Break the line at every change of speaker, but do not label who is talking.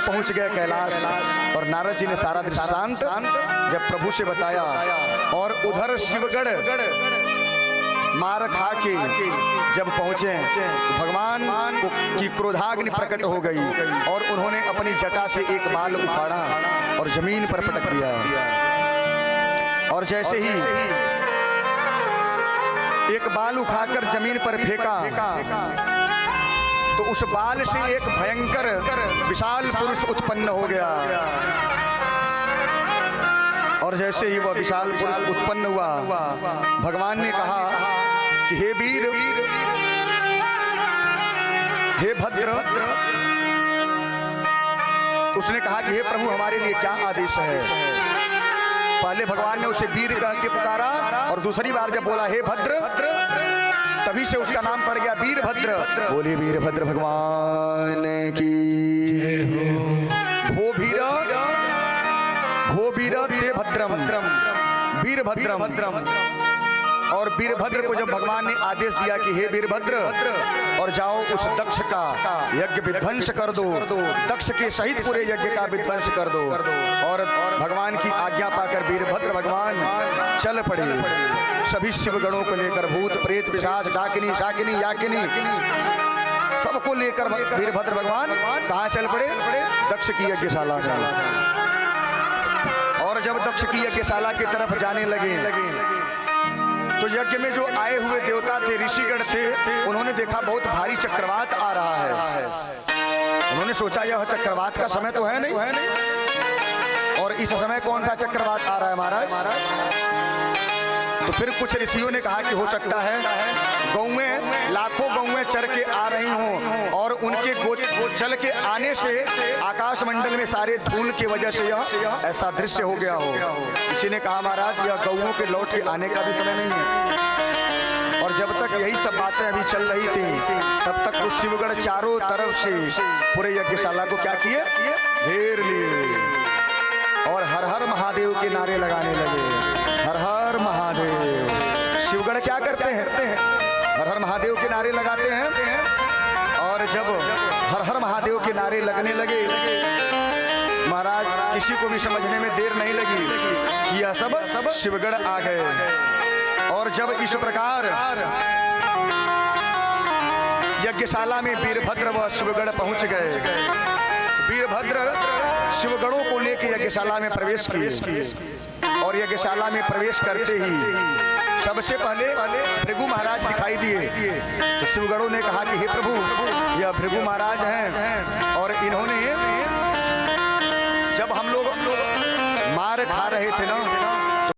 पहुंच गए कैलाश और नारद जी ने सारा दृष्टांत जब प्रभु से बताया और उधर शिवगढ़ मार खा के जब पहुंचे तो भगवान की क्रोधाग्नि प्रकट हो गई और उन्होंने अपनी जटा से एक बाल उखाड़ा और जमीन पर पटक दिया और जैसे ही एक बाल उठाकर जमीन पर फेंका तो उस बाल से एक भयंकर विशाल पुरुष उत्पन्न हो गया और जैसे ही वह विशाल पुरुष उत्पन्न हुआ भगवान ने कहा कि हे वीर, हे भद्र। उसने कहा कि हे प्रभु, हमारे लिए क्या आदेश है? पहले भगवान ने उसे वीर कह के पुकारा और दूसरी बार जब बोला हे भद्र, तभी से उसका नाम पड़ गया वीरभद्र। बोले वीरभद्र भगवान की भो वीर, भो वीर ते भद्रम, वीरभद्रम। और वीरभद्र को जब भगवान ने आदेश दिया कि हे वीरभद्र, और जाओ उस दक्ष का यज्ञ विध्वंस कर दो, दक्ष के सहित पूरे यज्ञ का विध्वंस कर दो। और भगवान की आज्ञा पाकर वीरभद्र भगवान चल पड़े, सभी शिवगणों को लेकर, भूत प्रेत पिशाच डाकिनी शाकिनी याकिनी सबको लेकर वीरभद्र भगवान कहाँ चल पड़े? दक्ष की यज्ञशाला में। और जब दक्ष की यज्ञशाला की तरफ जाने लगे तो यज्ञ में जो आए हुए देवता थे, ऋषिगण थे, उन्होंने देखा बहुत भारी चक्रवात आ रहा है। उन्होंने सोचा यह चक्रवात का समय तो है नहीं, और इस समय कौन सा चक्रवात आ रहा है महाराज? तो फिर कुछ ऋषियों ने कहा कि हो सकता है गौएं, लाखों गौएं चर के आ रही हों और उनके चल के आने से आकाश मंडल में सारे धूल की वजह से यह ऐसा दृश्य हो गया हो। किसी ने कहा महाराज यह गौओं के लौट के आने का भी समय नहीं है। और जब तक यही सब बातें अभी चल रही थी तब तक तो शिवगढ़ चारों तरफ से पूरे यज्ञशाला को क्या किए? घेर लिए और हर हर महादेव के नारे लगाने लगे। हर हर महादेव। शिवगढ़ क्या करते हैं? हर हर महादेव के नारे लगाते हैं। और जब हर हर महादेव के नारे लगने लगे महाराज किसी को भी समझने में देर नहीं लगी कि यह सब शिवगढ़ आ गए। और जब इस प्रकार यज्ञशाला में वीरभद्र व शिवगढ़ पहुंच गए, वीरभद्र शिवगणों को लेकर यज्ञशाला में प्रवेश किए और यज्ञशाला में प्रवेश करते ही सबसे पहले भृगु महाराज दिखाई दिए। तो शिवगणों ने कहा कि हे प्रभु, यह भृगु महाराज हैं और इन्होंने जब हम लोग मार खा रहे थे ना